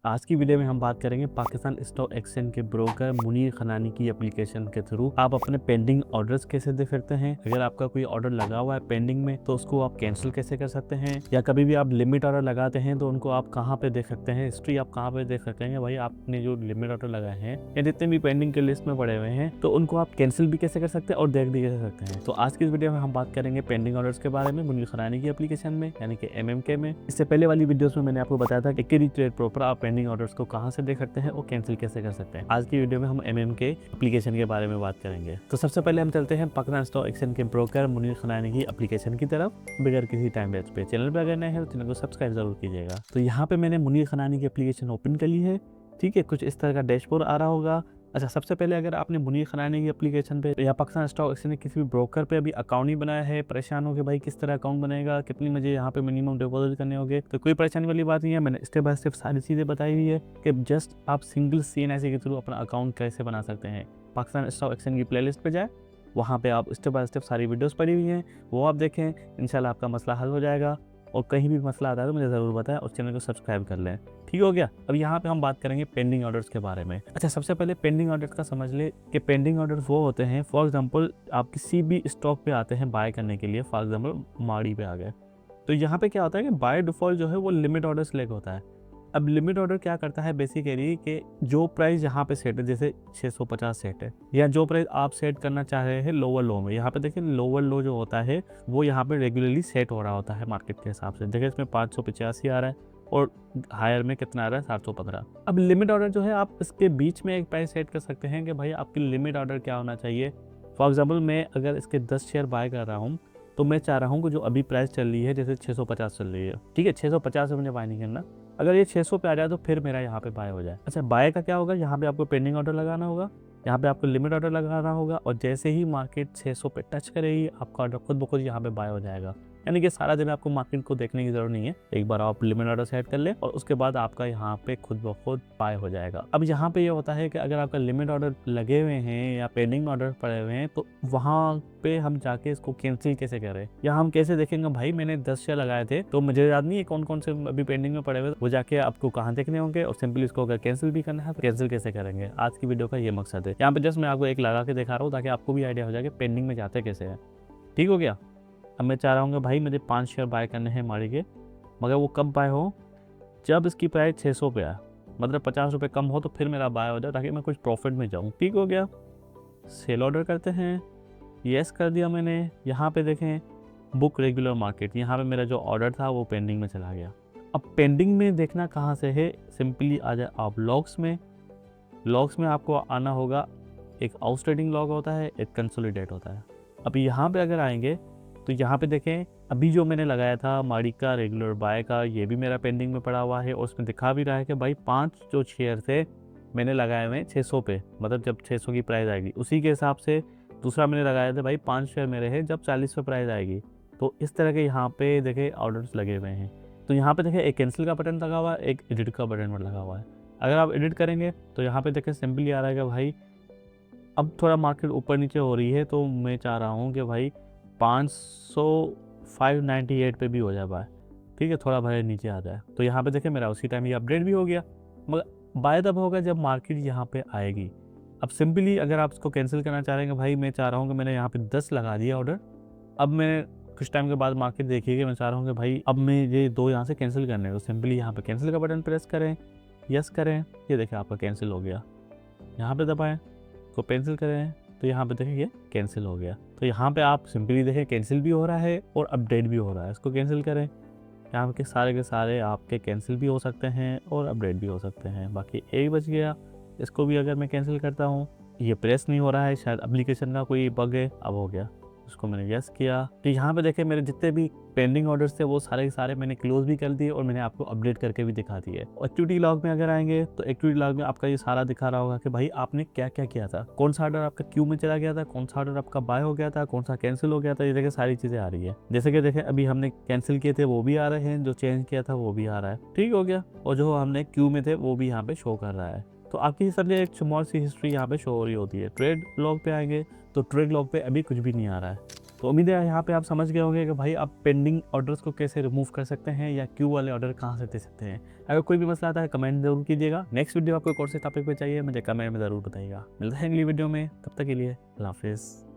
आज की वीडियो में हम बात करेंगे पाकिस्तान स्टॉक एक्सचेंज के ब्रोकर मुनीर खनानी की एप्लीकेशन के थ्रू आप अपने पेंडिंग ऑर्डर्स कैसे देख सकते हैं। अगर आपका कोई ऑर्डर लगा हुआ है पेंडिंग में तो उसको आप कैंसिल कैसे कर सकते हैं, या कभी भी आप लिमिट ऑर्डर लगाते हैं तो उनको आप कहां पे देख सकते हैं, हिस्ट्री आप कहां पे देख सकते हैं भाई आपने जो लिमिट ऑर्डर लगाए हैं या जितने भी पेंडिंग के लिस्ट में पड़े हुए हैं तो उनको आप कैंसिल भी कैसे कर सकते हैं और देख भी कैसे सकते हैं। तो आज की इस वीडियो में हम बात करेंगे पेंडिंग ऑर्डर्स के बारे में मुनीर खनानी की एप्लीकेशन में यानी कि MMK में। इससे पहले वाली वीडियोस में मैंने आपको बताया था कि ट्रेड प्रॉपर आप पेंडिंग ऑर्डर्स को कहां से देख सकते हैं और कैंसिल कैसे कर सकते हैं। आज की वीडियो में हम MMK एप्लीकेशन के बारे में बात करेंगे। तो सबसे पहले हम चलते हैं पाकिस्तान स्टॉक एक्सचेंज के ब्रोकर मुनीर खनानी की एप्लीकेशन की तरफ बगैर किसी टाइम वेस्ट पे। चैनल पर अगर नए हैं तो चैनल को सब्सक्राइब जरूर कीजिएगा। तो यहाँ पे मैंने मुनीर खनानी की एप्लीकेशन ओपन कर ली है। ठीक है, कुछ इस तरह का डैशबोर्ड आ रहा होगा। अच्छा, सबसे पहले अगर आपने मुनीर खनानी की एप्लीकेशन पे या पाकिस्तान स्टॉक एक्सचेंज ने किसी भी ब्रोकर पे अभी अकाउंट नहीं बनाया है, परेशान हो गए भाई किस तरह अकाउंट बनेगा, कितनी मुझे यहाँ पे मिनिमम डिपॉजिट करने होंगे, तो कोई परेशानी वाली बात नहीं है। मैंने स्टेप बाय स्टेप सारी चीज़ें बताई हुई है कि जस्ट आप सिंगल CNIC के थ्रू अपना अकाउंट कैसे बना सकते हैं। पाकिस्तान स्टॉक एक्सचेंज की प्लेलिस्ट पे जाए, वहाँ पे आप स्टेप बाय स्टेप सारी वीडियोस पड़ी हुई हैं, वो आप देखें, इंशाल्लाह आपका मसला हल हो जाएगा। और कहीं भी मसला आता है तो मुझे ज़रूर बताएं और चैनल को सब्सक्राइब कर लें। ठीक हो गया। अब यहाँ पे हम बात करेंगे पेंडिंग ऑर्डर्स के बारे में। अच्छा, सबसे पहले पेंडिंग ऑर्डर्स का समझ ले कि पेंडिंग ऑर्डर्स वो होते हैं, फॉर एग्जांपल आप किसी भी स्टॉक पे आते हैं बाय करने के लिए, फॉर एग्जांपल माड़ी पे आ गए, तो यहाँ पे क्या होता है कि बाय डिफॉल्ट जो है वो लिमिट ऑर्डर सिलेक्ट होता है। अब लिमिट ऑर्डर क्या करता है बेसिकली कि जो प्राइस यहाँ पे सेट है, जैसे 650 सेट है, या जो प्राइस आप सेट करना चाह रहे हैं लोअर लो में, यहाँ पे देखिए लोअर लो जो होता है वो यहाँ पे रेगुलरली सेट हो रहा होता है मार्केट के हिसाब से। देखिए इसमें 585 आ रहा है और हायर में कितना आ रहा है 715। अब लिमिट ऑर्डर जो है आप इसके बीच में एक प्राइस सेट कर सकते हैं कि भाई आपकी लिमिट ऑर्डर क्या होना चाहिए। फॉर एग्जाम्पल मैं अगर इसके 10 शेयर बाय कर रहा हूँ तो मैं चाह रहा हूँ कि जो अभी प्राइस चल रही है जैसे 650 चल रही है, ठीक है, 650 से मुझे बाय नहीं करना। अगर ये 600 पे आ जाए तो फिर मेरा यहाँ पे बाय हो जाए। अच्छा, बाय का क्या होगा, यहाँ पे आपको पेंडिंग ऑर्डर लगाना होगा, यहाँ पे आपको लिमिट ऑर्डर लगाना होगा, और जैसे ही मार्केट 600 पे टच करेगी आपका ऑर्डर खुद ब खुद यहाँ पे बाय हो जाएगा। यानी कि सारा दिन आपको मार्केट को देखने की जरूरत नहीं है, एक बार आप लिमिट ऑर्डर सेट कर ले और उसके बाद आपका यहाँ पे खुद ब खुद बाय हो जाएगा। अब यहाँ पे ये होता है कि अगर आपका लिमिट ऑर्डर लगे हुए हैं या पेंडिंग ऑर्डर पड़े हुए हैं तो वहाँ पे हम जाके इसको कैंसिल कैसे करें, या हम कैसे देखेंगे भाई मैंने 10 शेयर लगाए थे तो मुझे याद नहीं है कौन कौन से अभी पेंडिंग में पड़े हुए, वो जाके आपको कहाँ देखने होंगे, और सिंपली इसको अगर कैंसिल भी करना है तो कैंसिल कैसे करेंगे। आज की वीडियो का ये मकसद है। यहाँ पे जस्ट मैं आपको एक लगा के दिखा रहा हूँ ताकि आपको भी आइडिया हो जाए कि पेंडिंग में जाते कैसे है। ठीक हो गया। अब मैं चाह रहा हूँ कि भाई मुझे 5 शेयर बाय करने हैं माड़ी के, मगर वो कब बाय हो, जब इसकी प्राइस 600 पे आए, मतलब 50 रुपये कम हो तो फिर मेरा बाय हो जाए ताकि मैं कुछ प्रॉफिट में जाऊँ। ठीक हो गया। सेल ऑर्डर करते हैं, येस कर दिया मैंने। यहाँ पे देखें बुक रेगुलर मार्केट, यहाँ पे मेरा जो ऑर्डर था वो पेंडिंग में चला गया। अब पेंडिंग में देखना कहाँ से है, सिंपली आ जाए आप लॉग्स में। लॉग्स में आपको आना होगा, एक आउटस्टैंडिंग लॉग होता है, एक कंसोलिडेट होता है। अभी यहाँ पे अगर आएंगे तो यहाँ पे देखें अभी जो मैंने लगाया था माड़ी का रेगुलर बाय का, ये भी मेरा पेंडिंग में पड़ा हुआ है और उसमें दिखा भी रहा है कि भाई 5 जो शेयर थे मैंने लगाए हुए 600 पे, मतलब जब 600 की प्राइस आएगी उसी के हिसाब से। दूसरा मैंने लगाया था भाई 5 शेयर मेरे हैं जब 40 पे प्राइस आएगी। तो इस तरह के यहाँ पे देखे ऑर्डर्स लगे हुए हैं। तो यहाँ पे देखे एक कैंसिल का बटन लगा हुआ है, एक एडिट का बटन लगा हुआ है। अगर आप एडिट करेंगे तो यहाँ पे देखें सिंपली आ रहा है कि भाई अब थोड़ा मार्केट ऊपर नीचे हो रही है तो मैं चाह रहा हूँ कि भाई 598 पे भी हो जाए बाय। ठीक है, थोड़ा भाई नीचे आ जाए। तो यहाँ पे देखें मेरा उसी टाइम ये अपडेट भी हो गया, मगर बाय तब होगा जब मार्केट यहाँ पे आएगी। अब सिंपली अगर आप इसको कैंसिल करना चाह रहे हैं, भाई मैं चाह रहा हूँ कि मैंने यहाँ पे 10 लगा दिया ऑर्डर, अब मैं कुछ टाइम के बाद मार्केट देखिएगा, मैं चाह रहा हूँ कि भाई अब मैं ये 2 यहाँ से कैंसिल करने हैं, तो सिंपली यहाँ पे कैंसिल का बटन प्रेस करें, यस करें, ये देखें आपका कैंसिल हो गया। यहाँ पे दबाएं, को कैंसिल करें तो यहाँ पे देखें ये कैंसिल हो गया। तो यहाँ पे आप सिंपली देखें कैंसिल भी हो रहा है और अपडेट भी हो रहा है। इसको कैंसिल करें, यहाँ के सारे आपके कैंसिल भी हो सकते हैं और अपडेट भी हो सकते हैं। बाकी एक बच गया, इसको भी अगर मैं कैंसिल करता हूँ, ये प्रेस नहीं हो रहा है, शायद एप्लीकेशन का कोई बग है, अब हो गया। उसको मैंने यस किया तो यहाँ पे देखें मेरे जितने भी पेंडिंग ऑर्डर्स थे वो सारे के सारे मैंने क्लोज भी कर दिए और मैंने आपको अपडेट करके भी दिखा दिए। एक्टिविटी लॉग में अगर आएंगे तो एक्टिविटी लॉग में आपका ये सारा दिखा रहा होगा कि भाई आपने क्या क्या किया था, कौन सा ऑर्डर आपका क्यू में चला गया था, कौन सा ऑर्डर आपका बाय हो गया था, कौन सा कैंसिल हो गया था। ये देखें सारी चीजें आ रही है। जैसे कि देखें अभी हमने कैंसिल किए थे वो भी आ रहे हैं, जो चेंज किया था वो भी आ रहा है। ठीक हो गया। और जो हमने क्यू में थे वो भी यहाँ पे शो कर रहा है। तो आपकी समझे एक स्मॉल सी हिस्ट्री यहाँ पे शो हो रही होती है। ट्रेड लॉग पे आएंगे तो ट्रेड लॉग पे अभी कुछ भी नहीं आ रहा है। तो उम्मीद है यहाँ पे आप समझ गए होंगे कि भाई आप पेंडिंग ऑर्डर्स को कैसे रिमूव कर सकते हैं या क्यू वाले ऑर्डर कहाँ से दे सकते हैं। अगर कोई भी मसला आता है कमेंट जरूर कीजिएगा। नेक्स्ट वीडियो आपको कौन से टॉपिक पे चाहिए मुझे कमेंट में ज़रूर बताइएगा। मिलते हैं अगली वीडियो में, तब तक के लिए अल्लाह हाफिज़।